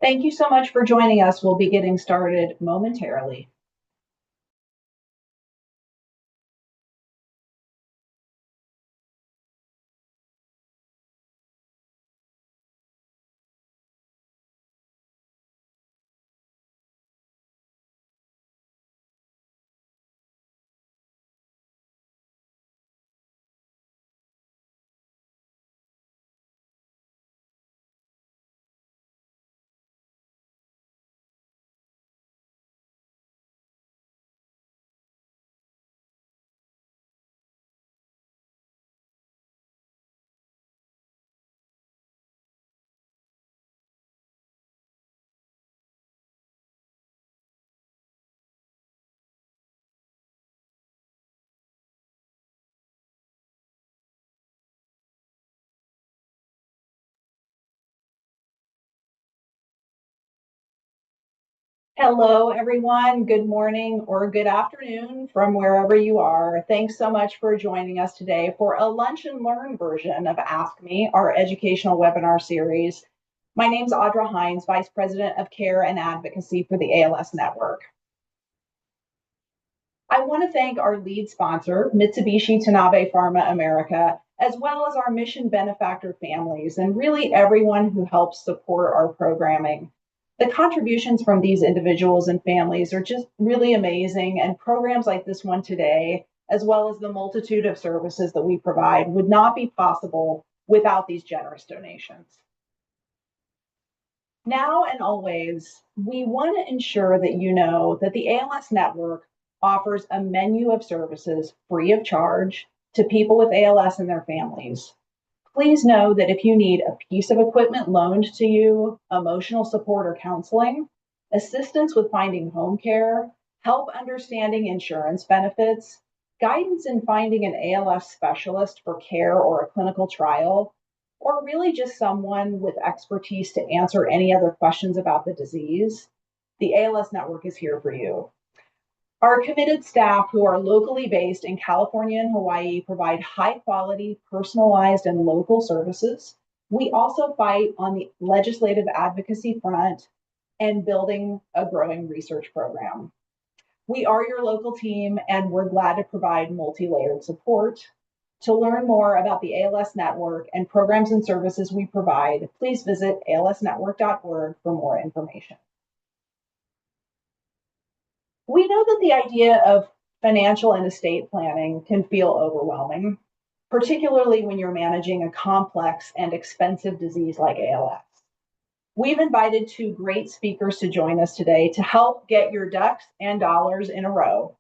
Thank you so much for joining us. We'll be getting started momentarily. Hello, everyone. Good morning or good afternoon from wherever you are. Thanks so much for joining us today for a lunch and learn version of Ask Me, our educational webinar series. My name is Audra Hines, Vice President of Care and Advocacy for the ALS Network. I want to thank our lead sponsor, Mitsubishi Tanabe Pharma America, as well as our mission benefactor families, and really everyone who helps support our programming. The contributions from these individuals and families are just really amazing, and programs like this one today, as well as the multitude of services that we provide, would not be possible without these generous donations. Now and always, we want to ensure that you know that the ALS Network offers a menu of services free of charge to people with ALS and their families. Please know that if you need a piece of equipment loaned to you, emotional support or counseling, assistance with finding home care, help understanding insurance benefits, guidance in finding an ALS specialist for care or a clinical trial, or really just someone with expertise to answer any other questions about the disease, the ALS Network is here for you. Our committed staff, who are locally based in California and Hawaii, provide high quality, personalized, and local services. We also fight on the legislative advocacy front and building a growing research program. We are your local team, and we're glad to provide multi-layered support. To learn more about the ALS Network and programs and services we provide, please visit alsnetwork.org for more information. We know that the idea of financial and estate planning can feel overwhelming, particularly when you're managing a complex and expensive disease like ALS. We've invited two great speakers to join us today to help get your ducks and dollars in a row.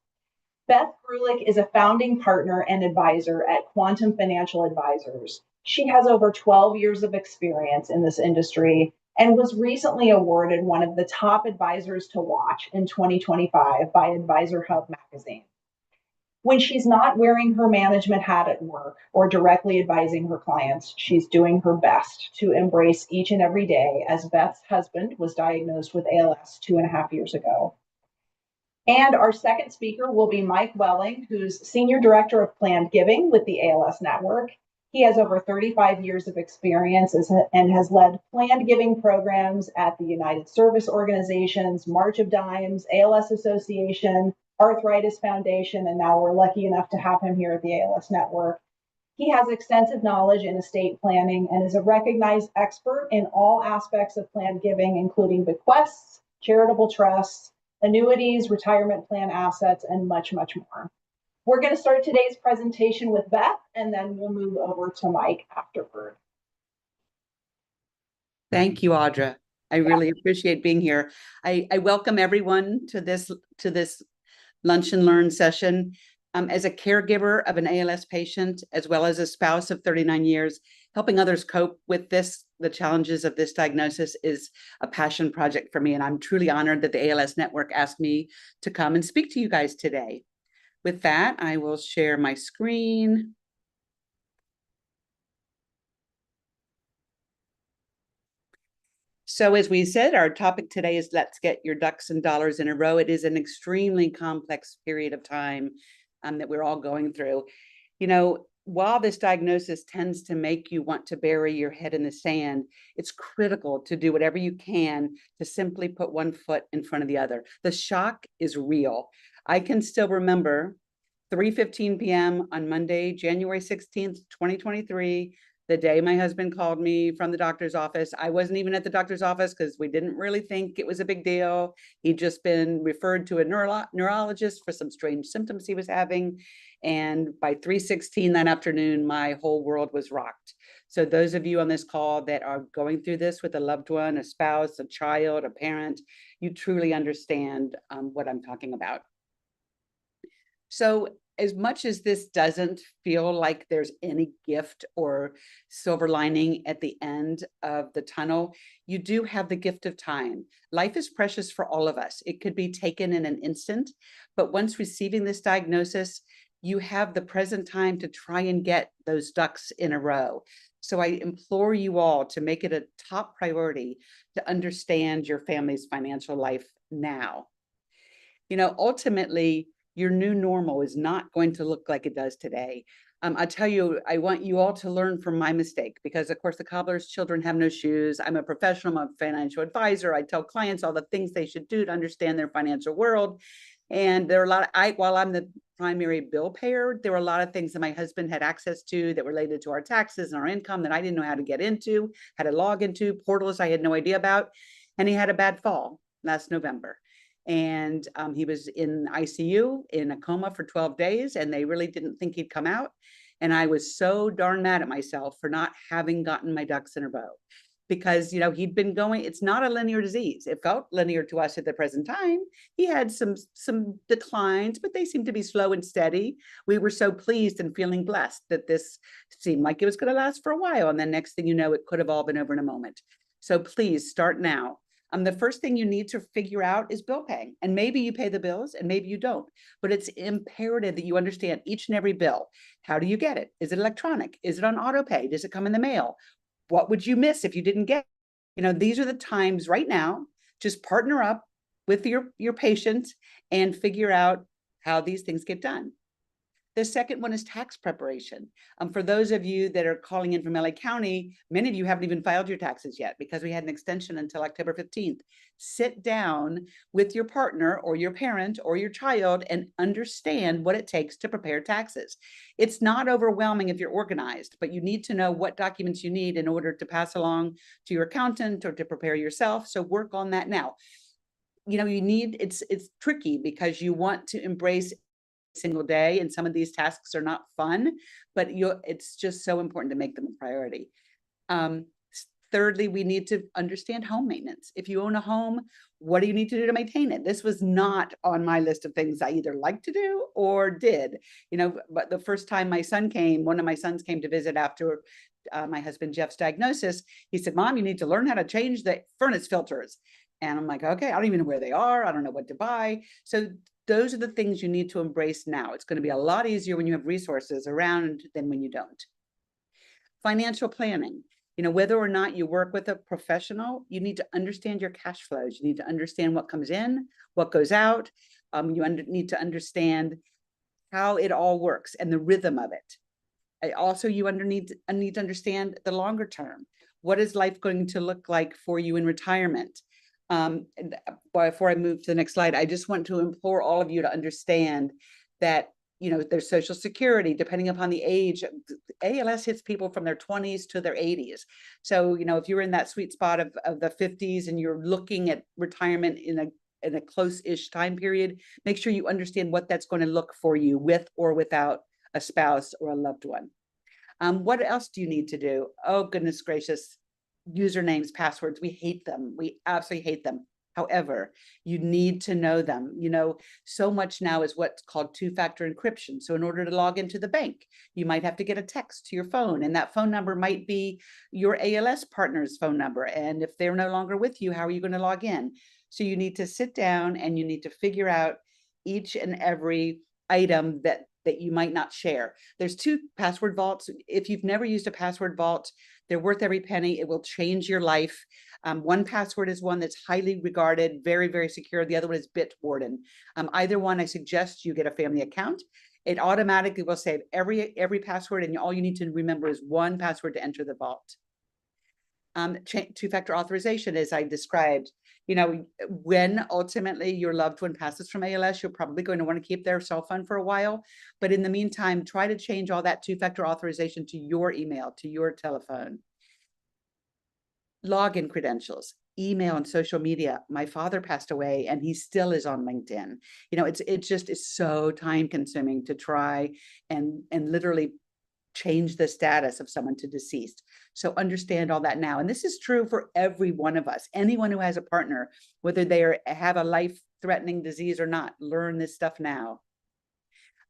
Beth Grulich is a founding partner and advisor at Quantum Financial Advisors. She has over 12 years of experience in this industry and was recently awarded one of the top advisors to watch in 2025 by Advisor Hub magazine. When she's not wearing her management hat at work or directly advising her clients, she's doing her best to embrace each and every day, as Beth's husband was diagnosed with ALS 2.5 years ago. And our second speaker will be Mike Welling, who's Senior Director of Planned Giving with the ALS Network. He has over 35 years of experience and has led planned giving programs at the United Service Organizations, March of Dimes, ALS Association, Arthritis Foundation, and now we're lucky enough to have him here at the ALS Network. He has extensive knowledge in estate planning and is a recognized expert in all aspects of planned giving, including bequests, charitable trusts, annuities, retirement plan assets, and much, much more. We're going to start today's presentation with Beth, and then we'll move over to Mike afterward. Thank you, Audra. I really appreciate being here. I welcome everyone to this lunch and learn session. As a caregiver of an ALS patient, as well as a spouse of 39 years, helping others cope with the challenges of this diagnosis is a passion project for me. And I'm truly honored that the ALS Network asked me to come and speak to you guys today. With that, I will share my screen. So as we said, our topic today is let's get your ducks and dollars in a row. It is an extremely complex period of time that we're all going through. You know, while this diagnosis tends to make you want to bury your head in the sand, it's critical to do whatever you can to simply put one foot in front of the other. The shock is real. I can still remember 3:15 p.m. on Monday, January 16th, 2023, the day my husband called me from the doctor's office. I wasn't even at the doctor's office because we didn't really think it was a big deal. He'd just been referred to a neurologist for some strange symptoms he was having. And by 3:16 that afternoon, my whole world was rocked. So those of you on this call that are going through this with a loved one, a spouse, a child, a parent, you truly understand what I'm talking about. So as much as this doesn't feel like there's any gift or silver lining at the end of the tunnel, you do have the gift of time. Life is precious for all of us. It could be taken in an instant, but once receiving this diagnosis, you have the present time to try and get those ducks in a row. So I implore you all to make it a top priority to understand your family's financial life now. Ultimately, your new normal is not going to look like it does today. I tell you, I want you all to learn from my mistake because, of course, the cobbler's children have no shoes. I'm a professional, I'm a financial advisor. I tell clients all the things they should do to understand their financial world. And there are a lot while I'm the primary bill payer, there were a lot of things that my husband had access to that related to our taxes and our income that I didn't know how to get into, how to log into, portals I had no idea about. And he had a bad fall last November. And he was in ICU in a coma for 12 days, and they really didn't think he'd come out. And I was so darn mad at myself for not having gotten my ducks in a row because, he'd been going, it's not a linear disease. It felt linear to us at the present time. He had some declines, but they seemed to be slow and steady. We were so pleased and feeling blessed that this seemed like it was going to last for a while. And then next thing you know, it could have all been over in a moment. So please start now. The first thing you need to figure out is bill paying. And maybe you pay the bills and maybe you don't, but it's imperative that you understand each and every bill. How do you get it? Is it electronic? Is it on auto pay? Does it come in the mail? What would you miss if you didn't get it? These are the times right now, just partner up with your patient and figure out how these things get done. The second one is tax preparation. For those of you that are calling in from LA County, many of you haven't even filed your taxes yet because we had an extension until October 15th. Sit down with your partner or your parent or your child and understand what it takes to prepare taxes. It's not overwhelming if you're organized, but you need to know what documents you need in order to pass along to your accountant or to prepare yourself. So work on that now. It's tricky because you want to embrace single day, and some of these tasks are not fun, but it's just so important to make them a priority. Thirdly, we need to understand home maintenance. If you own a home, what do you need to do to maintain it? This was not on my list of things I either like to do or did, but the first time one of my sons came to visit after my husband Jeff's diagnosis, he said, "Mom, you need to learn how to change the furnace filters." And I'm like, okay, I don't even know where they are. I don't know what to buy. So those are the things you need to embrace now. It's going to be a lot easier when you have resources around than when you don't. Financial planning. Whether or not you work with a professional, you need to understand your cash flows. You need to understand what comes in, what goes out. You need to understand how it all works and the rhythm of it. Also, you need to understand the longer term. What is life going to look like for you in retirement? Before I move to the next slide, I just want to implore all of you to understand that, there's Social Security, depending upon the age. ALS hits people from their 20s to their 80s. So, if you're in that sweet spot of the 50s and you're looking at retirement in a close-ish time period, make sure you understand what that's going to look for you with or without a spouse or a loved one. What else do you need to do? Oh, goodness gracious. Usernames, passwords, we hate them. We absolutely hate them. However, you need to know them. So much now is what's called two-factor encryption. So in order to log into the bank, you might have to get a text to your phone, and that phone number might be your ALS partner's phone number. And if they're no longer with you, how are you going to log in? So you need to sit down and you need to figure out each and every item that you might not share. There's 2 password vaults. If you've never used a password vault, they're worth every penny. It will change your life. 1Password is one that's highly regarded, very, very secure. The other one is Bitwarden. Either one, I suggest you get a family account. It automatically will save every password, and all you need to remember is one password to enter the vault. Two-factor authorization, as I described, when ultimately your loved one passes from ALS, you're probably going to want to keep their cell phone for a while. But in the meantime, try to change all that two-factor authorization to your email, to your telephone. Login credentials, email and social media. My father passed away and he still is on LinkedIn. It just is so time consuming to try and literally change the status of someone to deceased. So understand all that now. And this is true for every one of us. Anyone who has a partner, whether they have a life-threatening disease or not, learn this stuff now.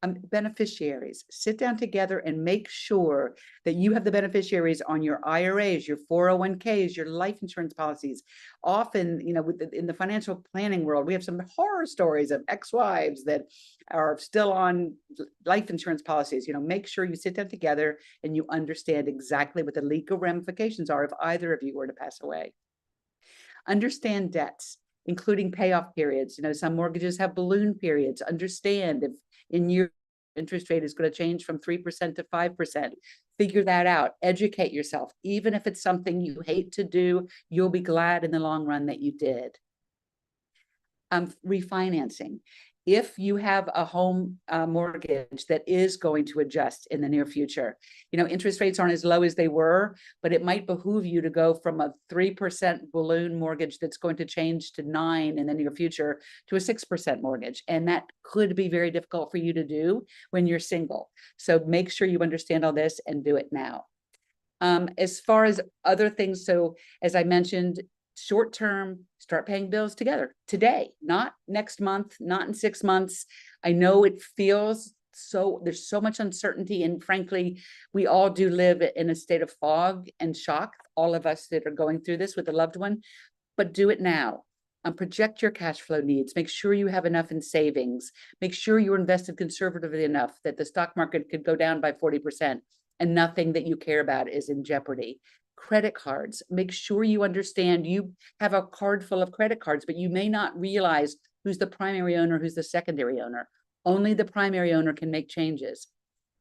Beneficiaries, sit down together and make sure that you have the beneficiaries on your IRAs, your 401ks, your life insurance policies. Often, in the financial planning world, we have some horror stories of ex-wives that are still on life insurance policies. Make sure you sit down together and you understand exactly what the legal ramifications are if either of you were to pass away. Understand debts, including payoff periods. Some mortgages have balloon periods. Understand if in your interest rate is going to change from 3% to 5%. Figure that out. Educate yourself. Even if it's something you hate to do, you'll be glad in the long run that you did. Refinancing. If you have a home mortgage that is going to adjust in the near future, interest rates aren't as low as they were, but it might behoove you to go from a 3% balloon mortgage that's going to change to 9% in the near future to a 6% mortgage. And that could be very difficult for you to do when you're single. So make sure you understand all this and do it now. As far as other things, so as I mentioned, short term, start paying bills together today, not next month, not in 6 months. I know it feels so, there's so much uncertainty, and frankly, we all do live in a state of fog and shock, all of us that are going through this with a loved one, but do it now. Project your cash flow needs. Make sure you have enough in savings. Make sure you're invested conservatively enough that the stock market could go down by 40% and nothing that you care about is in jeopardy. Credit cards, make sure you understand you have a card full of credit cards, but you may not realize who's the primary owner, who's the secondary owner. Only the primary owner can make changes.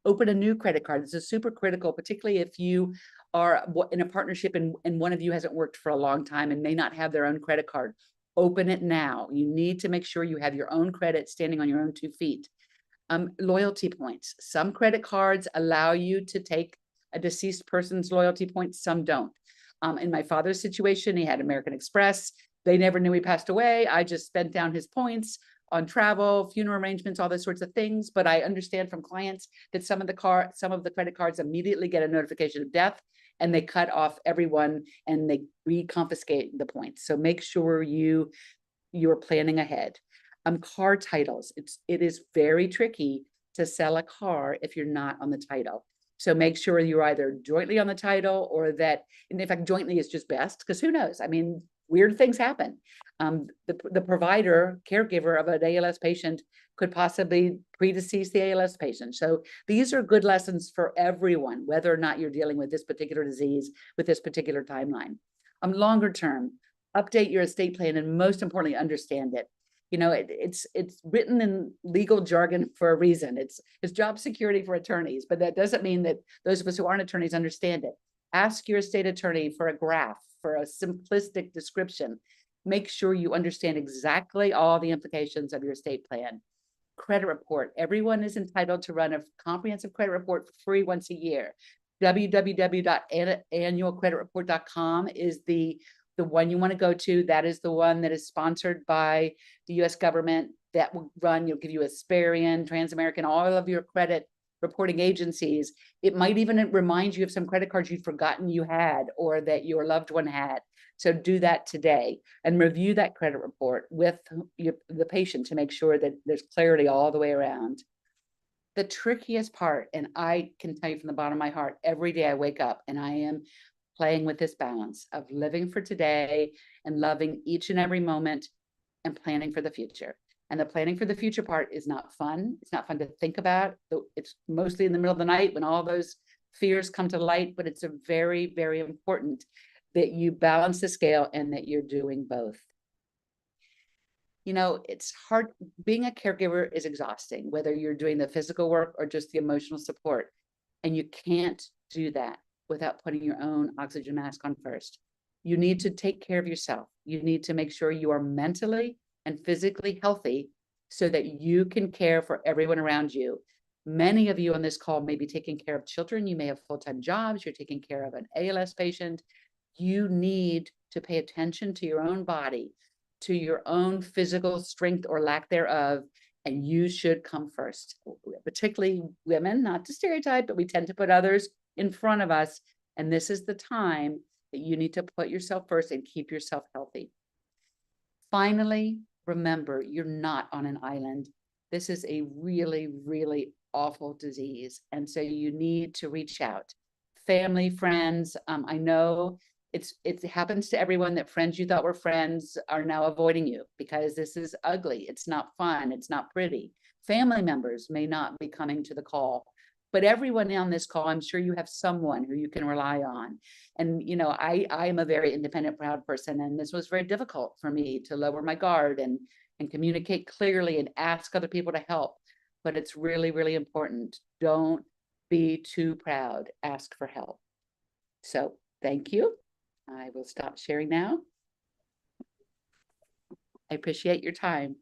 Open a new credit card. This is super critical, particularly if you are in a partnership and one of you hasn't worked for a long time and may not have their own credit card. Open it now. You need to make sure you have your own credit standing on your own 2 feet. Loyalty points. Some credit cards allow you to take a deceased person's loyalty points, some don't. In my father's situation, he had American Express. They never knew he passed away. I just spent down his points on travel, funeral arrangements, all those sorts of things. But I understand from clients that some of the credit cards immediately get a notification of death and they cut off everyone and they reconfiscate the points. So make sure you're planning ahead. Car titles. It is very tricky to sell a car if you're not on the title. So make sure you're either jointly on the title or that, and in fact, jointly is just best, because who knows? I mean, weird things happen. The provider, caregiver of an ALS patient could possibly predecease the ALS patient. So these are good lessons for everyone, whether or not you're dealing with this particular disease, with this particular timeline. Longer term, update your estate plan, and most importantly, understand it. It's written in legal jargon for a reason. It's job security for attorneys, but that doesn't mean that those of us who aren't attorneys understand it. Ask your estate attorney for a graph, for a simplistic description. Make sure you understand exactly all the implications of your estate plan. Credit report. Everyone is entitled to run a comprehensive credit report for free once a year. www.annualcreditreport.com is the one you want to go to. That is the one that is sponsored by the U.S. government. That will run, you'll give you Experian, Transamerican, all of your credit reporting agencies. It might even remind you of some credit cards you'd forgotten you had or that your loved one had. So do that today and review that credit report with the patient to make sure that there's clarity all the way around. The trickiest part, and I can tell you from the bottom of my heart, every day I wake up and I am playing with this balance of living for today and loving each and every moment and planning for the future. And the planning for the future part is not fun. It's not fun to think about. It's mostly in the middle of the night when all those fears come to light, but it's a very, very important that you balance the scale and that you're doing both. You know, it's hard. Being a caregiver is exhausting, whether you're doing the physical work or just the emotional support. And you can't do that without putting your own oxygen mask on first. You need to take care of yourself. You need to make sure you are mentally and physically healthy so that you can care for everyone around you. Many of you on this call may be taking care of children. You may have full-time jobs. You're taking care of an ALS patient. You need to pay attention to your own body, to your own physical strength or lack thereof, and you should come first. Particularly women, not to stereotype, but we tend to put others in front of us. And this is the time that you need to put yourself first and keep yourself healthy. Finally, remember, you're not on an island. This is a really, really awful disease. And so you need to reach out. Family, friends, I know it happens to everyone that friends you thought were friends are now avoiding you because this is ugly. It's not fun. It's not pretty. Family members may not be coming to the call, but everyone on this call, I'm sure you have someone who you can rely on. And, you know, I am a very independent, proud person, and this was very difficult for me to lower my guard and communicate clearly and ask other people to help. But it's really, really important. Don't be too proud. Ask for help. So thank you. I will stop sharing now. I appreciate your time.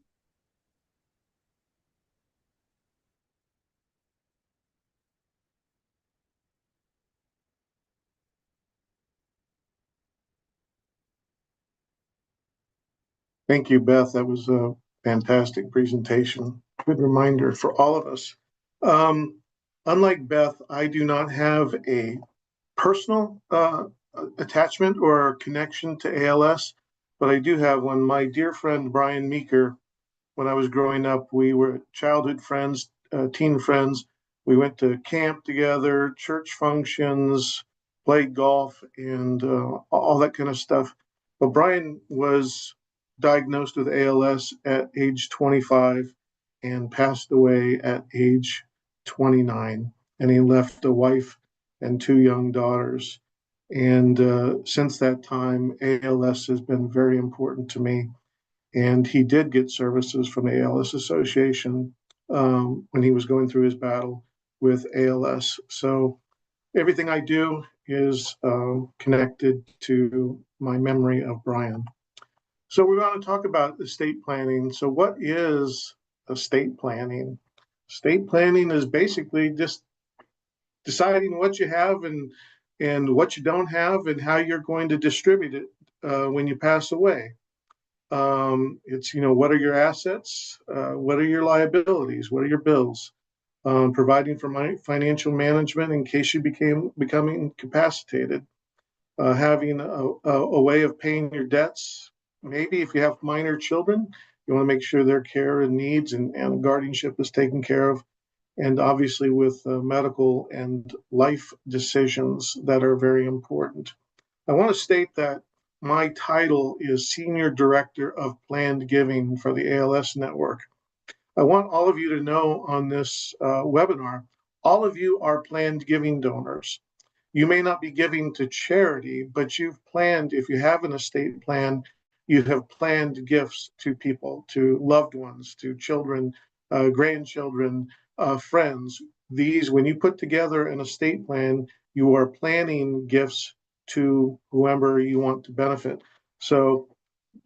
Thank you, Beth. That was a fantastic presentation. Good reminder for all of us. Unlike Beth, I do not have a personal attachment or connection to ALS, but I do have one. My dear friend Brian Meeker, when I was growing up, we were childhood friends, teen friends. We went to camp together, church functions, played golf, and all that kind of stuff. But Brian was diagnosed with ALS at age 25 and passed away at age 29. And he left a wife and two young daughters. And since that time, ALS has been very important to me. And he did get services from the ALS Association when he was going through his battle with ALS. So everything I do is connected to my memory of Brian. So we're going to talk about estate planning. So what is estate planning? Estate planning is basically just deciding what you have and what you don't have and how you're going to distribute it when you pass away. It's, you know, what are your assets? What are your liabilities? What are your bills? Providing for financial management in case you become incapacitated. Having a way of paying your debts. Maybe if you have minor children, you want to make sure their care and needs and guardianship is taken care of. And obviously with medical and life decisions that are very important. I want to state that my title is Senior Director of Planned Giving for the ALS Network. I want all of you to know on this webinar, all of you are planned giving donors. You may not be giving to charity, but you've planned, if you have an estate plan, you have planned gifts to people, to loved ones, to children, grandchildren, friends. These, when you put together an estate plan, you are planning gifts to whoever you want to benefit. So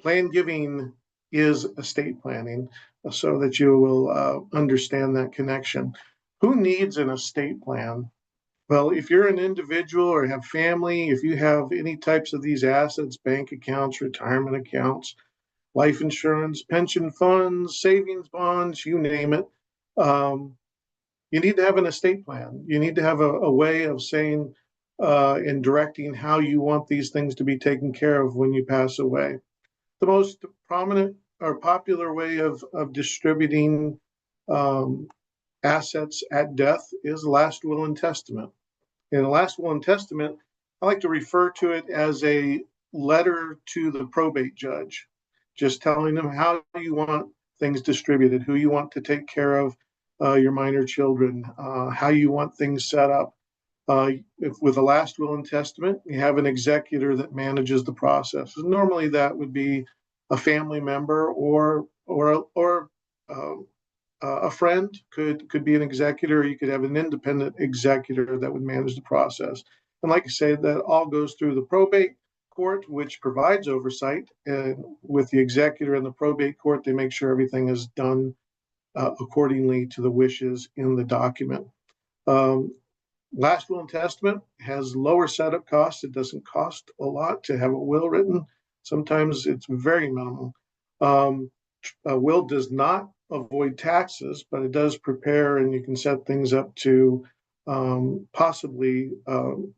planned giving is estate planning so that you will understand that connection. Who needs an estate plan? Well, if you're an individual or have family, if you have any types of these assets, bank accounts, retirement accounts, life insurance, pension funds, savings bonds, you name it, you need to have an estate plan. You need to have a way of saying and directing how you want these things to be taken care of when you pass away. The most prominent or popular way of distributing assets at death is last will and testament. In the last will and testament, I like to refer to it as a letter to the probate judge, just telling them how you want things distributed, who you want to take care of your minor children, how you want things set up. If with a last will and testament, you have an executor that manages the process. And normally that would be a family member or or a friend could be an executor. You could have an independent executor that would manage the process. And like I say, that all goes through the probate court, which provides oversight. And with the executor and the probate court, they make sure everything is done accordingly to the wishes in the document. Last will and testament has lower setup costs. It doesn't cost a lot to have a will written. Sometimes it's very minimal. A will does not avoid taxes, but it does prepare, and you can set things up to possibly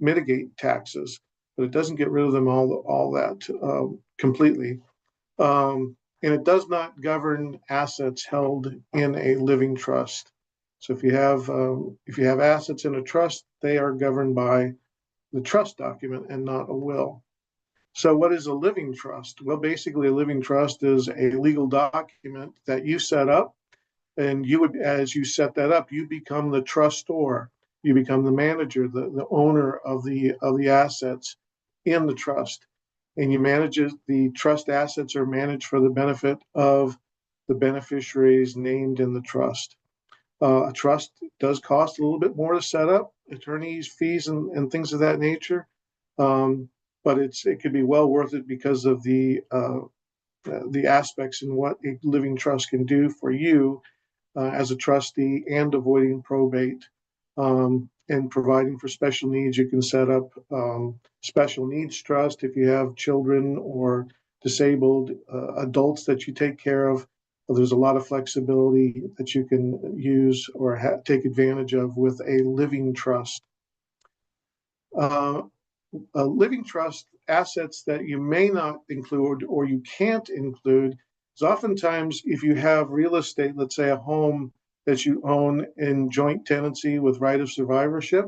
mitigate taxes, but it doesn't get rid of them all that completely. And it does not govern assets held in a living trust. So if you have assets in a trust, they are governed by the trust document and not a will. So what is a living trust? Well, basically a living trust is a legal document that you set up, and as you set that up, you become the trustor. You become the manager, the owner of the assets in the trust. And you manage it. The trust assets are managed for the benefit of the beneficiaries named in the trust. A trust does cost a little bit more to set up, attorneys' fees and things of that nature. But it could be well worth it because of the aspects in what a living trust can do for you as a trustee, and avoiding probate, and providing for special needs. You can set up special needs trust if you have children or disabled adults that you take care of. There's a lot of flexibility that you can use or take advantage of with a living trust. A living trust assets that you may not include or you can't include is oftentimes if you have real estate, let's say a home that you own in joint tenancy with right of survivorship,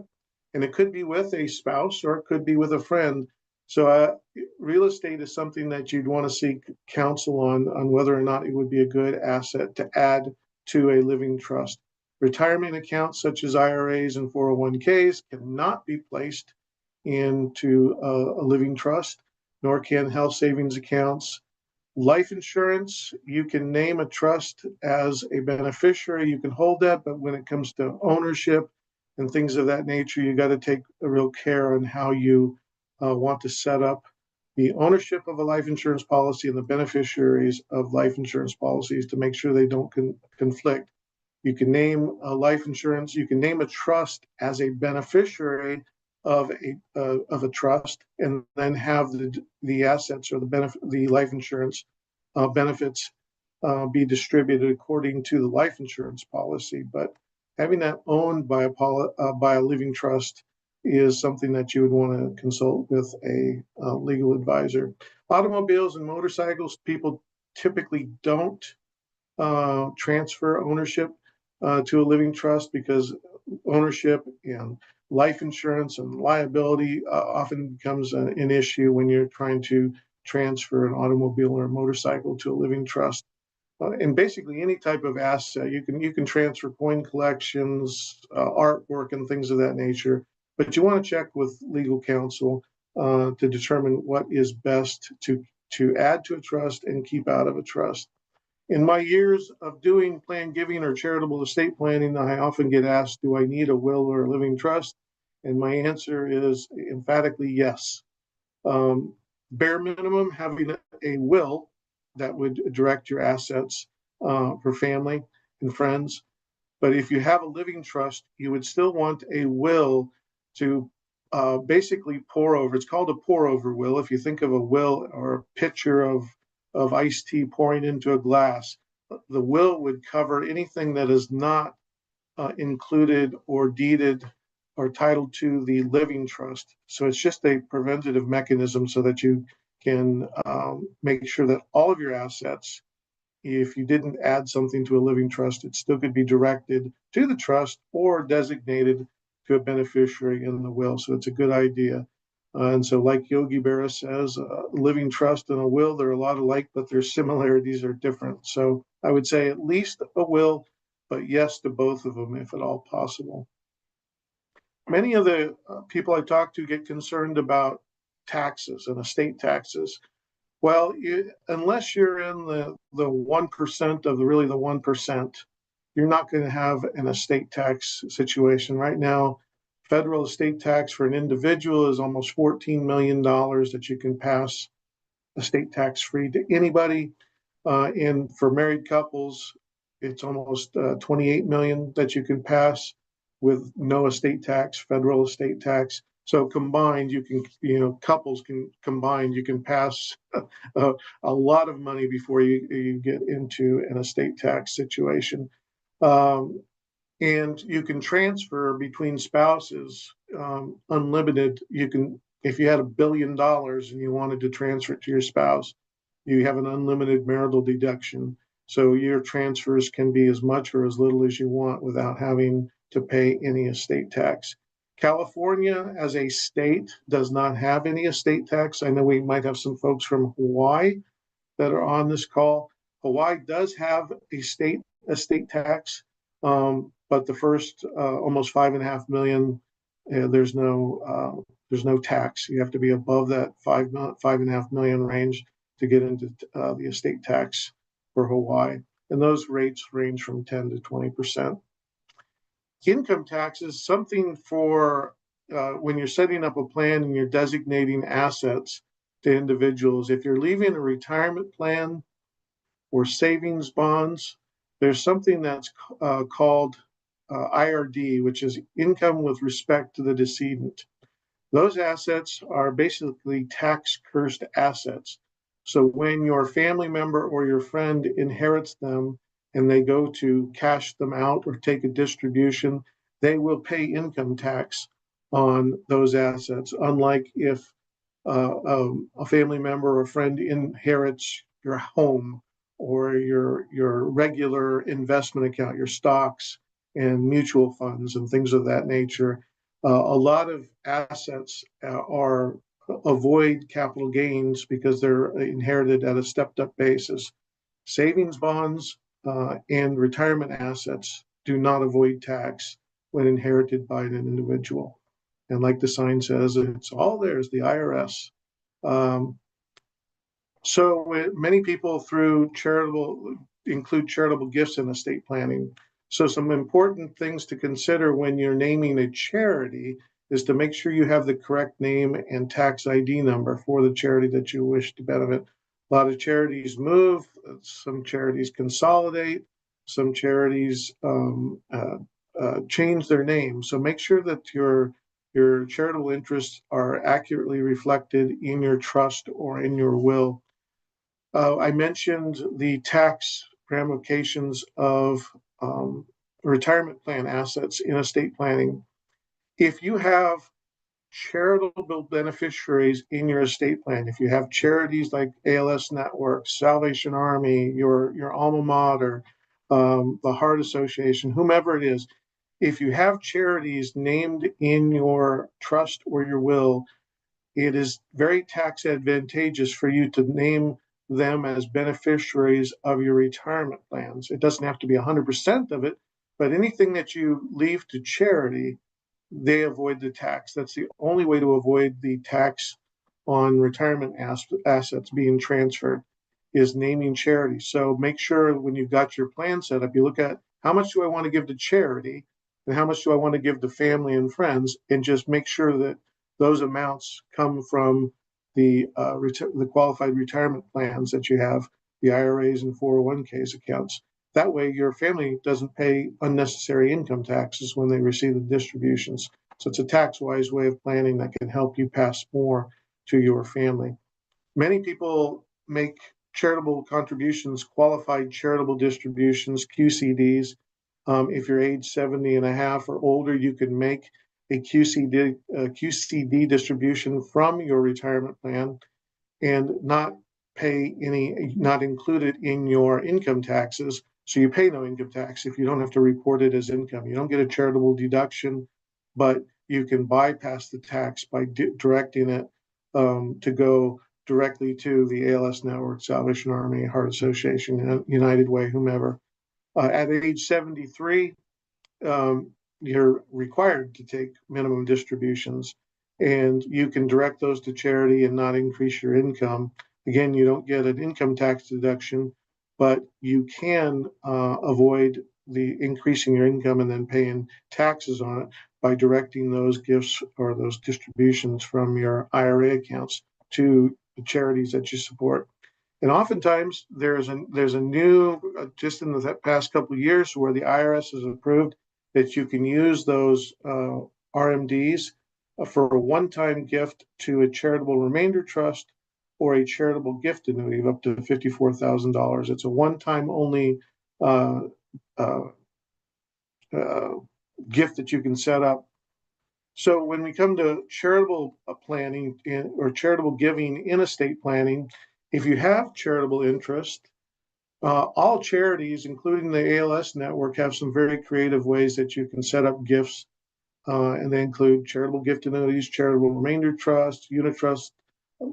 and it could be with a spouse or it could be with a friend. So real estate is something that you'd want to seek counsel on whether or not it would be a good asset to add to a living trust. Retirement accounts such as IRAs and 401ks cannot be placed into a living trust, nor can health savings accounts. Life insurance, you can name a trust as a beneficiary, you can hold that, but when it comes to ownership and things of that nature, you got to take a real care on how you want to set up the ownership of a life insurance policy and the beneficiaries of life insurance policies to make sure they don't conflict. You can name a life insurance, you can name a trust as a beneficiary of a trust, and then have the assets or the life insurance benefits be distributed according to the life insurance policy. But having that owned by a living trust is something that you would want to consult with a legal advisor. Automobiles and motorcycles, people typically don't transfer ownership to a living trust because ownership and life insurance and liability often becomes an issue when you're trying to transfer an automobile or a motorcycle to a living trust. And basically any type of asset, you can transfer coin collections, artwork, and things of that nature. But you want to check with legal counsel to determine what is best to add to a trust and keep out of a trust. In my years of doing plan giving or charitable estate planning, I often get asked, do I need a will or a living trust? And my answer is emphatically yes. Bare minimum, having a will that would direct your assets for family and friends. But if you have a living trust, you would still want a will to basically pour over. It's called a pour over will. If you think of a will or a pitcher of iced tea pouring into a glass, the will would cover anything that is not included or deeded or titled to the living trust. So it's just a preventative mechanism so that you can make sure that all of your assets, if you didn't add something to a living trust, it still could be directed to the trust or designated to a beneficiary in the will. So it's a good idea. And so like Yogi Berra says, a living trust and a will, they're a lot alike, but their similarities are different. So I would say at least a will, but yes to both of them if at all possible. Many of the people I talk to get concerned about taxes and estate taxes. Well, unless you're in the 1% of the 1%, you're not going to have an estate tax situation. Right now, federal estate tax for an individual is almost $14 million that you can pass estate tax free to anybody. And for married couples, it's almost 28 million that you can pass with no estate tax, federal estate tax. So combined, you can, couples can combined, you can pass a lot of money before you get into an estate tax situation. Um, and you can transfer between spouses unlimited. You can, if you had $1 billion and you wanted to transfer it to your spouse, you have an unlimited marital deduction. So your transfers can be as much or as little as you want without having to pay any estate tax. California as a state does not have any estate tax. I know we might have some folks from Hawaii that are on this call. Hawaii does have a state estate tax, but the first almost 5.5 million, there's no tax. You have to be above that 5.5 million range to get into the estate tax for Hawaii, and those rates range from 10 to 20%. Income tax is something for when you're setting up a plan and you're designating assets to individuals. If you're leaving a retirement plan or savings bonds, there's something that's called IRD, which is income with respect to the decedent. Those assets are basically tax cursed assets. So when your family member or your friend inherits them and they go to cash them out or take a distribution, they will pay income tax on those assets. Unlike if a family member or friend inherits your home or your regular investment account, your stocks and mutual funds and things of that nature. A lot of assets are avoid capital gains because they're inherited at a stepped up basis. Savings bonds and retirement assets do not avoid tax when inherited by an individual. And like the sign says, it's all theirs, the IRS. So many people through include charitable gifts in estate planning. So some important things to consider when you're naming a charity is to make sure you have the correct name and tax ID number for the charity that you wish to benefit. A lot of charities move, some charities consolidate, some charities change their name. So make sure that your charitable interests are accurately reflected in your trust or in your will. I mentioned the tax ramifications of retirement plan assets in estate planning. If you have charitable beneficiaries in your estate plan, if you have charities like ALS Network, Salvation Army, your alma mater, the Heart Association, whomever it is, if you have charities named in your trust or your will, it is very tax advantageous for you to name them as beneficiaries of your retirement plans. It doesn't have to be 100% of it, but anything that you leave to charity, they avoid the tax. That's the only way to avoid the tax on retirement assets being transferred is naming charity. So make sure when you've got your plan set up, you look at how much do I want to give to charity and how much do I want to give to family and friends, and just make sure that those amounts come from the qualified retirement plans that you have, the IRAs and 401ks accounts. That way your family doesn't pay unnecessary income taxes when they receive the distributions. So it's a tax-wise way of planning that can help you pass more to your family. Many people make charitable contributions, qualified charitable distributions, QCDs. If you're age 70 and a half or older, you can make a QCD distribution from your retirement plan and not include it in your income taxes. So you pay no income tax if you don't have to report it as income. You don't get a charitable deduction, but you can bypass the tax by directing it to go directly to the ALS Network, Salvation Army, Heart Association, United Way, whomever. At age 73, you're required to take minimum distributions, and you can direct those to charity and not increase your income. Again, you don't get an income tax deduction, but you can avoid the increasing your income and then paying taxes on it by directing those gifts or those distributions from your IRA accounts to the charities that you support. And oftentimes there's a new, just in the past couple of years, where the IRS has approved that you can use those RMDs for a one-time gift to a charitable remainder trust or a charitable gift annuity of up to $54,000. It's a one-time only uh, uh, uh, gift that you can set up. So when we come to charitable planning or charitable giving in estate planning, if you have charitable interest, all charities, including the ALS network, have some very creative ways that you can set up gifts. And they include charitable gift annuities, charitable remainder trust, unit trust,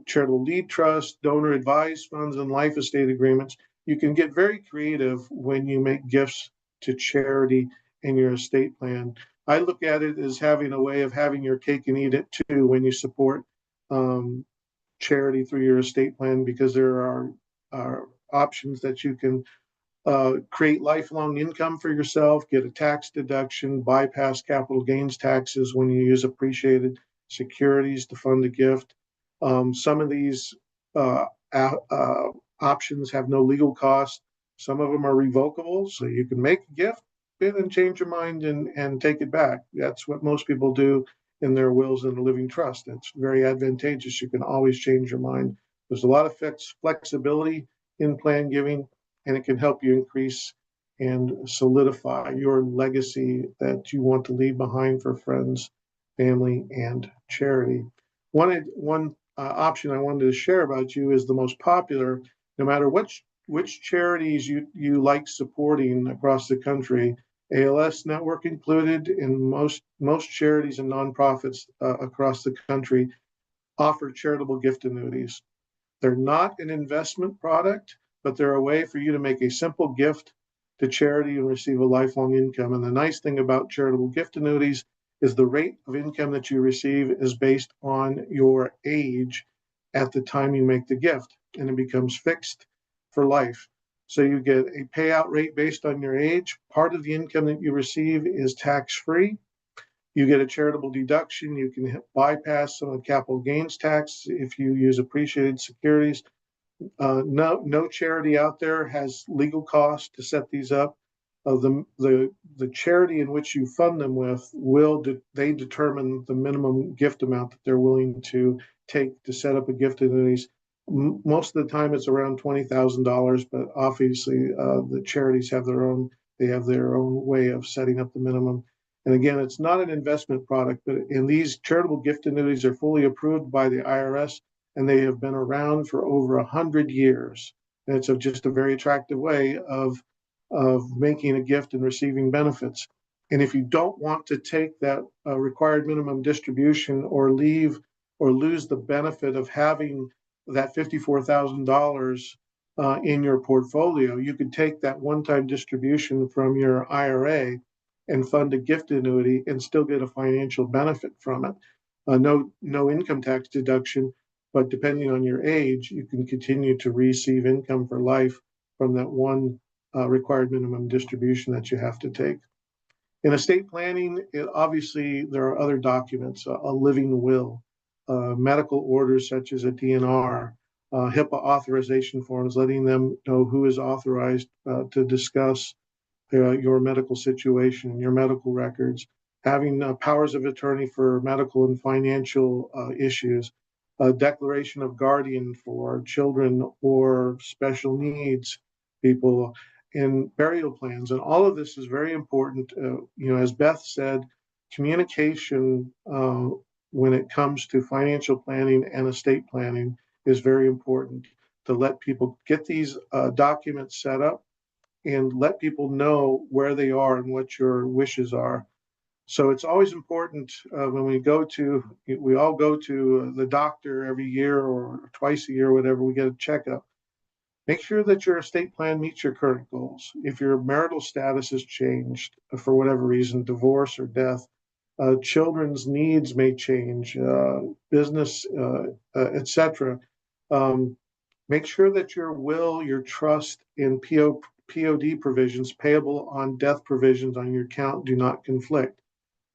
charitable lead trust, donor advised funds, and life estate agreements. You can get very creative when you make gifts to charity in your estate plan. I look at it as having a way of having your cake and eat it too when you support charity through your estate plan, because there are options that you can create lifelong income for yourself, get a tax deduction, bypass capital gains taxes when you use appreciated securities to fund a gift. Some of these uh, options have no legal cost. Some of them are revocable, so you can make a gift and change your mind and take it back. That's what most people do in their wills and a living trust. It's very advantageous. You can always change your mind. There's a lot of flexibility in plan giving, and it can help you increase and solidify your legacy that you want to leave behind for friends, family, and charity. One option I wanted to share about you is the most popular, no matter which charities you like supporting across the country. ALS Network included, and most charities and nonprofits across the country offer charitable gift annuities. They're not an investment product, but they're a way for you to make a simple gift to charity and receive a lifelong income. And the nice thing about charitable gift annuities is the rate of income that you receive is based on your age at the time you make the gift, and it becomes fixed for life. So you get a payout rate based on your age. Part of the income that you receive is tax-free. You get a charitable deduction. You can bypass some of the capital gains tax if you use appreciated securities. No charity out there has legal costs to set these up. The charity in which you fund them with they determine the minimum gift amount that they're willing to take to set up a gift annuities. Most of the time it's around $20,000, but obviously the charities have their own way of setting up the minimum. And again, it's not an investment product, but in these charitable gift annuities are fully approved by the IRS, and they have been around for over 100 years. And it's just a very attractive way of making a gift and receiving benefits. And if you don't want to take that required minimum distribution or lose the benefit of having that $54,000 in your portfolio, you could take that one-time distribution from your IRA and fund a gift annuity and still get a financial benefit from it. No income tax deduction, but depending on your age, you can continue to receive income for life from that one required minimum distribution that you have to take. In estate planning, obviously there are other documents, a living will, medical orders such as a DNR, HIPAA authorization forms, letting them know who is authorized to discuss your medical situation, your medical records, having powers of attorney for medical and financial issues, a declaration of guardian for children or special needs people, and burial plans. And all of this is very important. As Beth said, communication when it comes to financial planning and estate planning is very important, to let people get these documents set up and let people know where they are and what your wishes are. So it's always important when we all go to the doctor every year or twice a year, whatever, we get a checkup. Make sure that your estate plan meets your current goals. If your marital status has changed for whatever reason, divorce or death, children's needs may change, business, etc. Make sure that your will, your trust, and POD provisions payable on death provisions on your account do not conflict.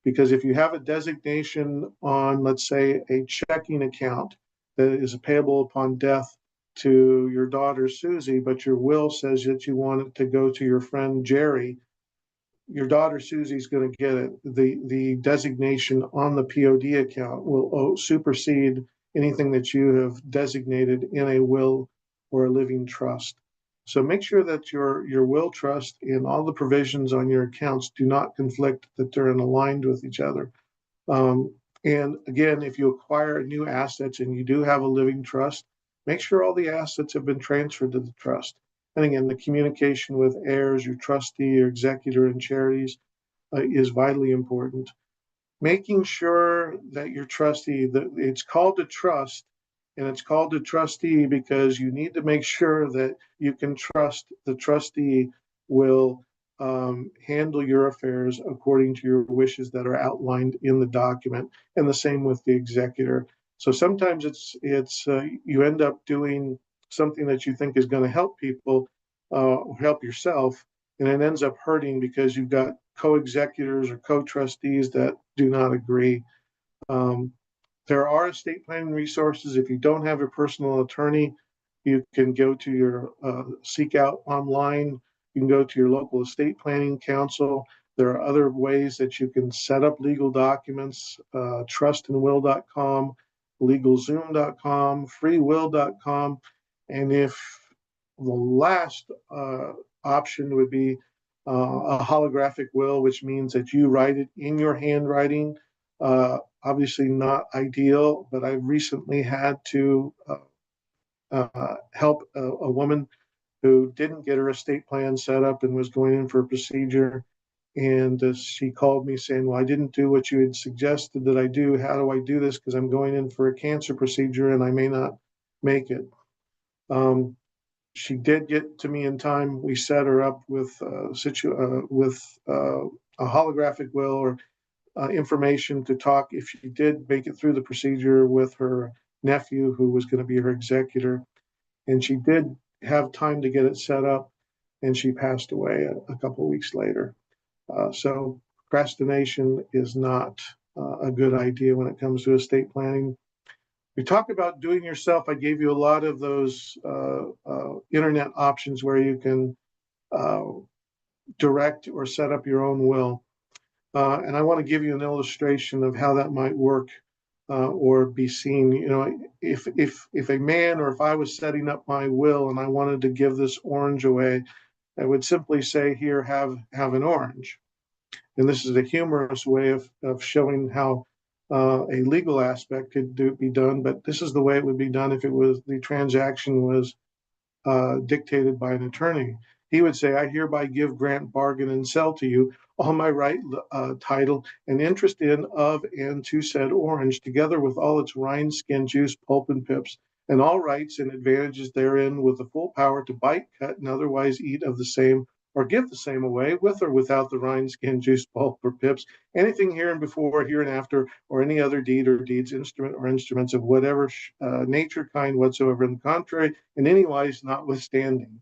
Because if you have a designation on, let's say, a checking account that is payable upon death to your daughter Susie, but your will says that you want it to go to your friend Jerry, your daughter Susie's going to get it. The designation on the POD account will supersede anything that you have designated in a will or a living trust. So make sure that your will, trust, and all the provisions on your accounts do not conflict, that they're aligned with each other. And again, if you acquire new assets and you do have a living trust, make sure all the assets have been transferred to the trust. And again, the communication with heirs, your trustee, your executor, and charities is vitally important. Making sure that your trustee, that it's called a trust, and it's called a trustee because you need to make sure that you can trust the trustee will handle your affairs according to your wishes that are outlined in the document, and the same with the executor. So sometimes it's you end up doing something that you think is going to help people, help yourself, and it ends up hurting because you've got co-executors or co-trustees that do not agree. Um, there are estate planning resources. If you don't have a personal attorney, you can go to your seek out online. You can go to your local estate planning council. There are other ways that you can set up legal documents, trustandwill.com, legalzoom.com, freewill.com. And if the last option would be a holographic will, which means that you write it in your handwriting. Obviously not ideal, but I recently had to help a woman who didn't get her estate plan set up and was going in for a procedure. And she called me saying, well, I didn't do what you had suggested that I do. How do I do this? Because I'm going in for a cancer procedure and I may not make it. She did get to me in time. We set her up with a holographic will or information to talk if she did make it through the procedure with her nephew, who was going to be her executor. And she did have time to get it set up, and she passed away a couple of weeks later. So procrastination is not a good idea when it comes to estate planning. We talk about doing yourself. I gave you a lot of those internet options where you can direct or set up your own will. And I want to give you an illustration of how that might work or be seen. You know, if a man, or if I was setting up my will and I wanted to give this orange away, I would simply say, here, have an orange. And this is a humorous way of showing how a legal aspect could be done, but this is the way it would be done if it was the transaction was dictated by an attorney. He would say, I hereby give, grant, bargain, and sell to you all my right, title, and interest in, of, and to said orange, together with all its rind, skin, juice, pulp, and pips, and all rights and advantages therein, with the full power to bite, cut, and otherwise eat of the same, or give the same away, with or without the rind, skin, juice, pulp, or pips, anything here and before, here and after, or any other deed or deeds, instrument or instruments of whatever nature, kind whatsoever, in the contrary, in any wise notwithstanding.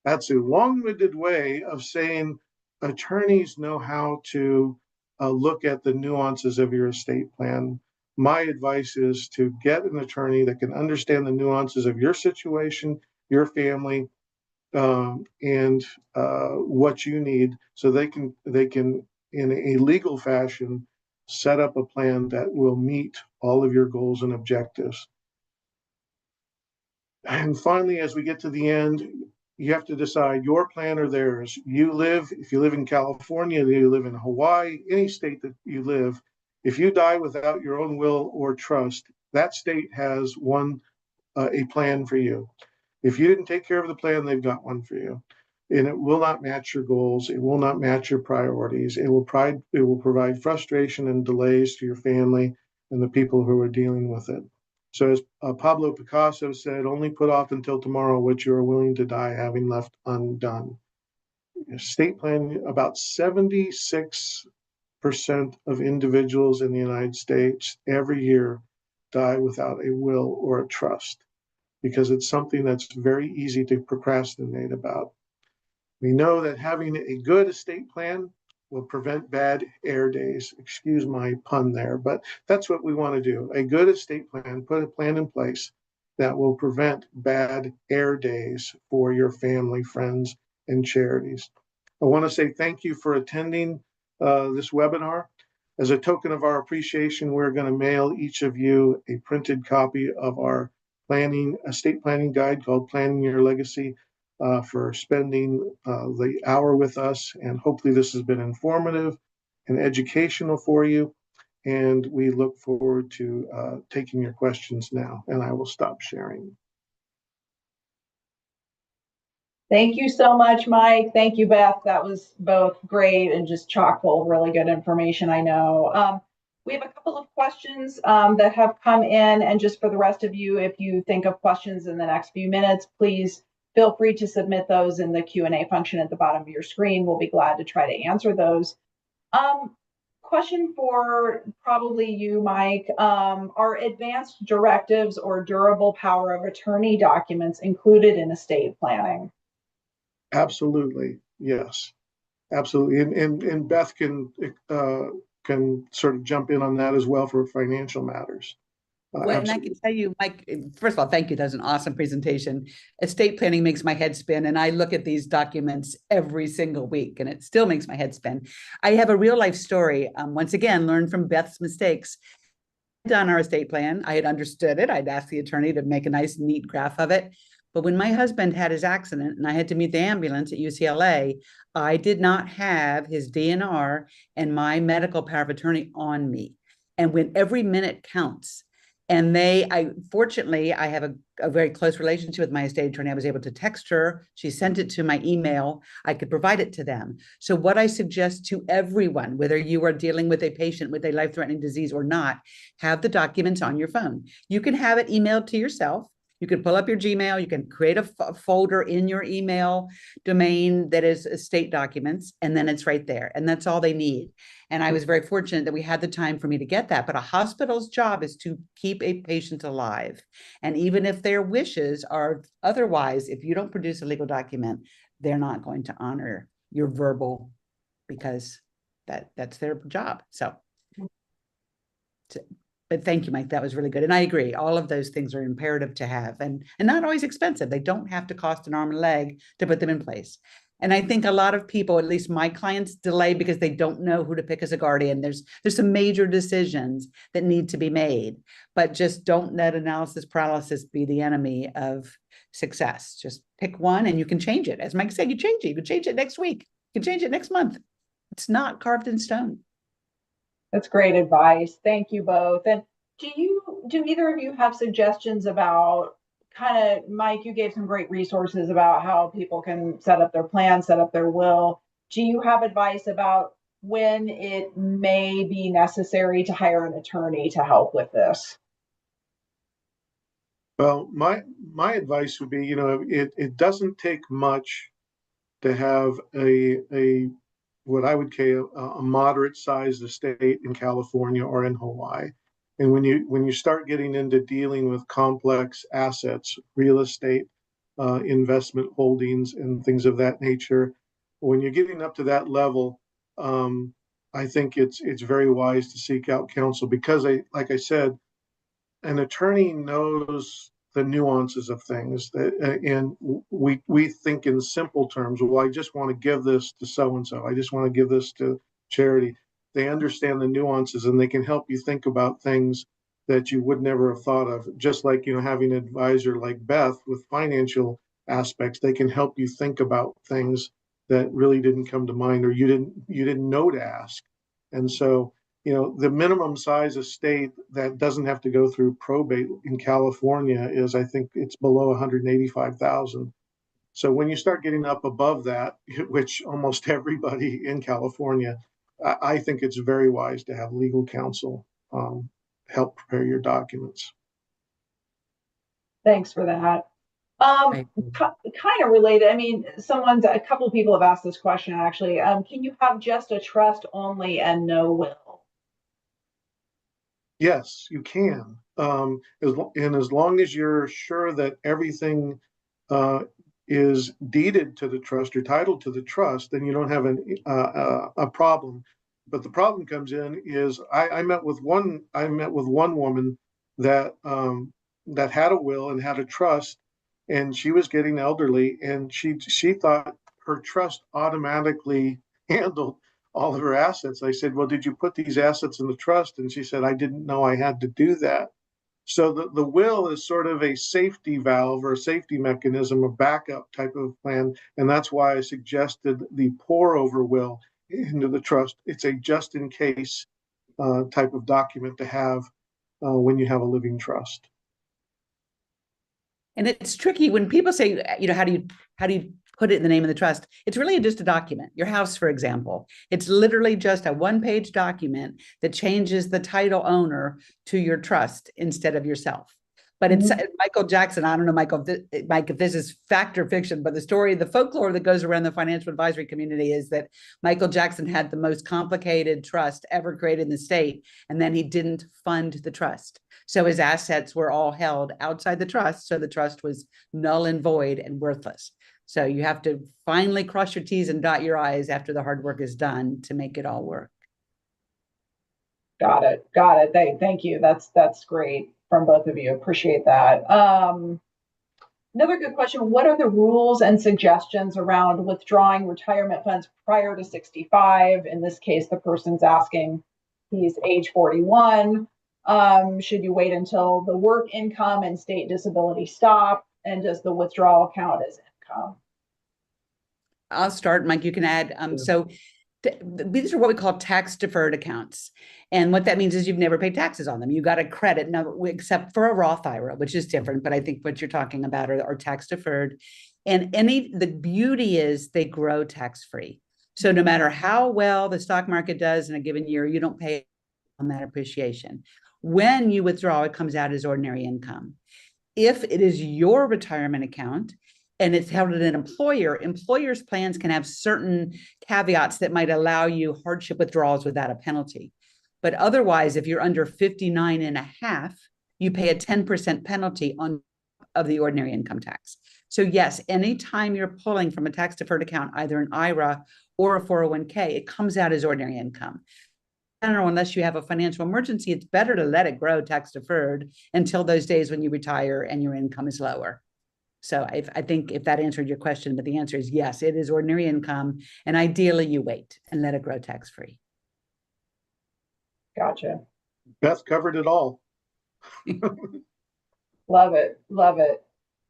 That's a long-winded way of saying attorneys know how to look at the nuances of your estate plan. My advice is to get an attorney that can understand the nuances of your situation, your family, and what you need, so they can in a legal fashion set up a plan that will meet all of your goals and objectives. And finally, as we get to the end, you have to decide your plan or theirs. If you live in California, you live in Hawaii, any state that you live, if you die without your own will or trust, that state has a plan for you. If you didn't take care of the plan, they've got one for you. And it will not match your goals. It will not match your priorities. It will provide frustration and delays to your family and the people who are dealing with it. So as Pablo Picasso said, only put off until tomorrow what you are willing to die having left undone. Estate planning, about 76% of individuals in the United States every year die without a will or a trust. because it's something that's very easy to procrastinate about. We know that having a good estate plan will prevent bad air days. Excuse my pun there, but that's what we want to do. A good estate plan, put a plan in place that will prevent bad air days for your family, friends, and charities. I want to say thank you for attending this webinar. As a token of our appreciation, we're going to mail each of you a printed copy of our estate planning guide called Planning Your Legacy, for spending the hour with us. And hopefully this has been informative and educational for you. And we look forward to taking your questions now. And I will stop sharing. Thank you so much, Mike. Thank you, Beth. That was both great and just chock full of really good information, I know. We have a couple of questions that have come in, and just for the rest of you, if you think of questions in the next few minutes, please feel free to submit those in the Q&A function at the bottom of your screen. We'll be glad to try to answer those. Question for probably you, Mike. Are advanced directives or durable power of attorney documents included in estate planning? Absolutely, yes, absolutely. And Beth can sort of jump in on that as well for financial matters. Well, and I can tell you, Mike, first of all, thank you. That was an awesome presentation. Estate planning makes my head spin, and I look at these documents every single week, and it still makes my head spin. I have a real life story. Once again, learned from Beth's mistakes. Done our estate plan. I had understood it. I'd asked the attorney to make a nice, neat graph of it. But when my husband had his accident and I had to meet the ambulance at UCLA, I did not have his DNR and my medical power of attorney on me. And when every minute counts, and fortunately, I have a very close relationship with my estate attorney. I was able to text her. She sent it to my email. I could provide it to them. So what I suggest to everyone, whether you are dealing with a patient with a life-threatening disease or not, have the documents on your phone. You can have it emailed to yourself. You can pull up your Gmail. You can create a folder in your email domain that is estate documents, and then it's right there. And that's all they need. And I was very fortunate that we had the time for me to get that. But a hospital's job is to keep a patient alive. And even if their wishes are otherwise, if you don't produce a legal document, they're not going to honor your verbal, because that's their job. But thank you, Mike. That was really good. And I agree. All of those things are imperative to have, and not always expensive. They don't have to cost an arm and a leg to put them in place. And I think a lot of people, at least my clients, delay because they don't know who to pick as a guardian. There's some major decisions that need to be made, but just don't let analysis paralysis be the enemy of success. Just pick one and you can change it. As Mike said, you change it. You can change it next week. You can change it next month. It's not carved in stone. That's great advice. Thank you both. And do either of you have suggestions about Mike, you gave some great resources about how people can set up their plan, set up their will. Do you have advice about when it may be necessary to hire an attorney to help with this? Well, my advice would be, it doesn't take much to have a what I would call a moderate sized estate in California or in Hawaii. And when you start getting into dealing with complex assets, real estate, investment holdings, and things of that nature, when you're getting up to that level, I think it's very wise to seek out counsel, because like I said, an attorney knows the nuances of things, and we think in simple terms. Well, I just want to give this to so and so. I just want to give this to charity. They understand the nuances, and they can help you think about things that you would never have thought of. Just like having an advisor like Beth with financial aspects, they can help you think about things that really didn't come to mind, or you didn't know to ask. And so, the minimum size estate that doesn't have to go through probate in California is, I think it's below 185,000. So when you start getting up above that, which almost everybody in California, I think it's very wise to have legal counsel help prepare your documents. Thanks for that. Kind of related. I mean, a couple of people have asked this question actually. Can you have just a trust only and no will? Yes, you can. As long as you're sure that everything uh, is deeded to the trust or titled to the trust, then you don't have a problem. But the problem comes in is I met with one woman that that had a will and had a trust, and she was getting elderly, and she thought her trust automatically handled all of her assets. I said, well, did you put these assets in the trust? And she said, I didn't know I had to do that. So the will is sort of a safety valve or a safety mechanism, a backup type of plan. And that's why I suggested the pour over will into the trust. It's a just in case type of document to have when you have a living trust. And it's tricky when people say, how do you put it in the name of the trust? It's really just a document. Your house, for example, it's literally just a one-page document that changes the title owner to your trust instead of yourself. But it's Michael Jackson. I don't know, Mike, if this is fact or fiction, but the folklore that goes around the financial advisory community is that Michael Jackson had the most complicated trust ever created in the state, and then he didn't fund the trust. So his assets were all held outside the trust. So the trust was null and void and worthless. So you have to finally cross your T's and dot your I's after the hard work is done to make it all work. Got it. Got it. Thank you. That's great from both of you. Appreciate that. Another good question. What are the rules and suggestions around withdrawing retirement funds prior to 65? In this case, the person's asking, he's age 41. Should you wait until the work income and state disability stop? And does the withdrawal count as income? I'll start, Mike, you can add. So these are what we call tax deferred accounts. And what that means is you've never paid taxes on them. You got a credit, now, except for a Roth IRA, which is different. But I think what you're talking about are tax deferred. And the beauty is they grow tax free. So no matter how well the stock market does in a given year, you don't pay on that appreciation. When you withdraw, it comes out as ordinary income. If it is your retirement account, and it's held at an employer's plans can have certain caveats that might allow you hardship withdrawals without a penalty. But otherwise, if you're under 59 and a half, you pay a 10% penalty of the ordinary income tax. So yes, anytime you're pulling from a tax deferred account, either an IRA or a 401k, it comes out as ordinary income. Unless you have a financial emergency, it's better to let it grow tax deferred until those days when you retire and your income is lower. So I think if that answered your question, but the answer is yes, it is ordinary income. And ideally you wait and let it grow tax-free. Gotcha. Beth covered it all. Love it. Love it.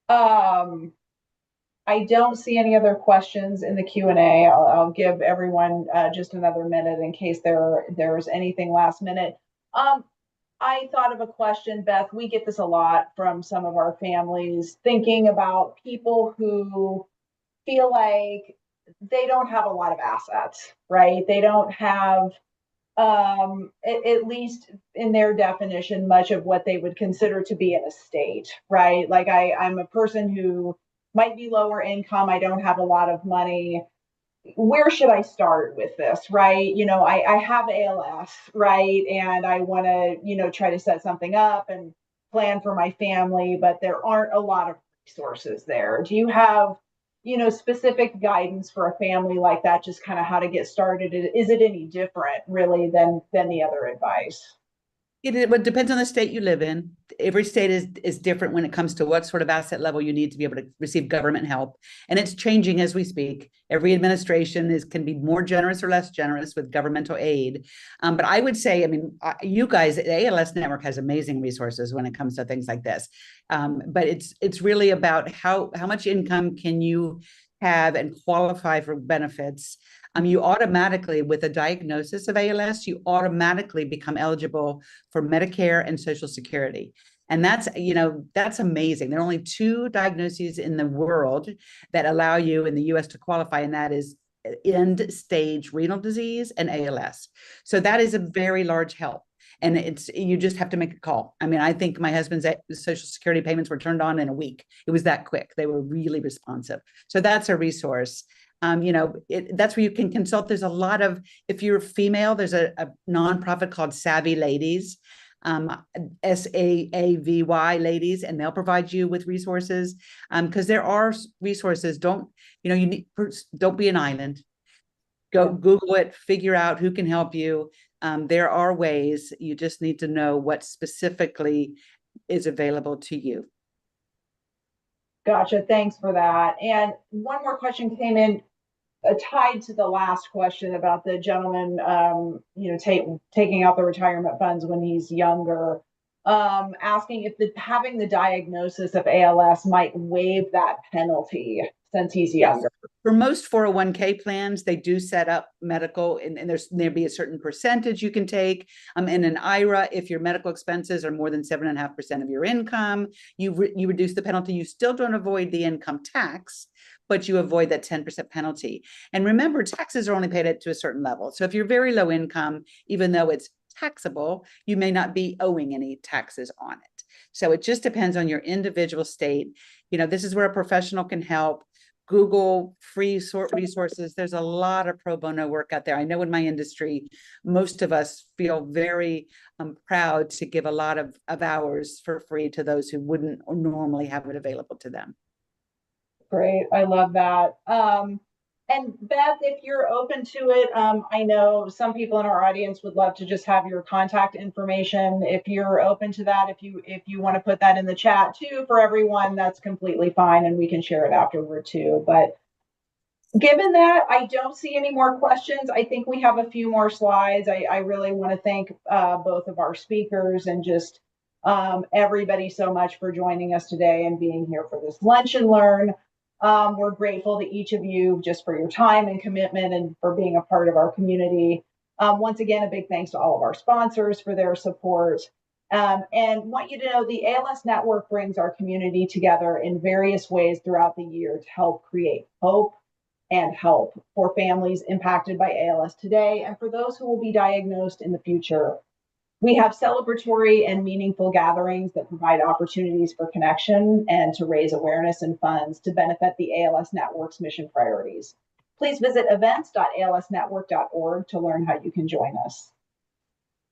I don't see any other questions in the Q&A. I'll give everyone just another minute in case there's anything last minute. I thought of a question, Beth. We get this a lot from some of our families, thinking about people who feel like they don't have a lot of assets, right? They don't have, at least in their definition, much of what they would consider to be an estate, right? Like I'm a person who might be lower income. I don't have a lot of money. Where should I start with this, right? I have ALS, right? And I want to, try to set something up and plan for my family, but there aren't a lot of resources there. Do you have, specific guidance for a family like that, just kind of how to get started? Is it any different really than the other advice? It depends on the state you live in. Every state is different when it comes to what sort of asset level you need to be able to receive government help. And it's changing as we speak. Every administration can be more generous or less generous with governmental aid. But I would say, you guys, the ALS Network has amazing resources when it comes to things like this. But it's really about how much income can you have and qualify for benefits. You automatically, with a diagnosis of ALS, you automatically become eligible for Medicare and Social Security. And that's amazing. There are only 2 diagnoses in the world that allow you in the US to qualify, and that is end stage renal disease and ALS. So that is a very large help. And you just have to make a call. I think my husband's Social Security payments were turned on in a week. It was that quick. They were really responsive. So that's a resource. That's where you can consult. There's a lot of, if you're female, there's a nonprofit called Savvy Ladies. SAAVY ladies, and they'll provide you with resources. Because there are resources. Don't be an island. Go Google it, figure out who can help you. There are ways. You just need to know what specifically is available to you. Gotcha. Thanks for that. And one more question came in tied to the last question about the gentleman, taking out the retirement funds when he's younger, asking if having the diagnosis of ALS might waive that penalty since he's younger. For most 401k plans, they do set up medical, and there'll be a certain percentage you can take. In an IRA, if your medical expenses are more than 7.5% of your income, you reduce the penalty. You still don't avoid the income tax, but you avoid that 10% penalty. And remember, taxes are only paid to a certain level. So if you're very low income, even though it's taxable, you may not be owing any taxes on it. So it just depends on your individual state. This is where a professional can help. Google free resources. There's a lot of pro bono work out there. I know in my industry, most of us feel very proud to give a lot of hours for free to those who wouldn't normally have it available to them. Great. I love that. And Beth, if you're open to it, I know some people in our audience would love to just have your contact information. If you're open to that, if you want to put that in the chat too for everyone, that's completely fine, and we can share it afterward too. But given that, I don't see any more questions. I think we have a few more slides. I really want to thank both of our speakers and just everybody so much for joining us today and being here for this Lunch and Learn. We're grateful to each of you just for your time and commitment and for being a part of our community. Once again, a big thanks to all of our sponsors for their support. And want you to know the ALS Network brings our community together in various ways throughout the year to help create hope and help for families impacted by ALS today and for those who will be diagnosed in the future. We have celebratory and meaningful gatherings that provide opportunities for connection and to raise awareness and funds to benefit the ALS Network's mission priorities. Please visit events.alsnetwork.org to learn how you can join us.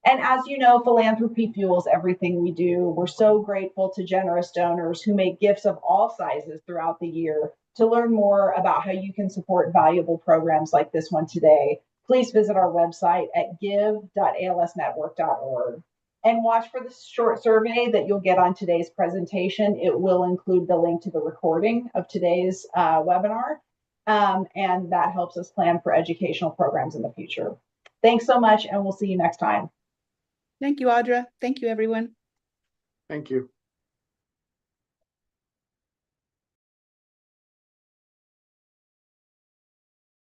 And as you know, philanthropy fuels everything we do. We're so grateful to generous donors who make gifts of all sizes throughout the year. To learn more about how you can support valuable programs like this one today, please visit our website at give.alsnetwork.org and watch for the short survey that you'll get on today's presentation. It will include the link to the recording of today's webinar, and that helps us plan for educational programs in the future. Thanks so much, and we'll see you next time. Thank you, Audra. Thank you, everyone. Thank you.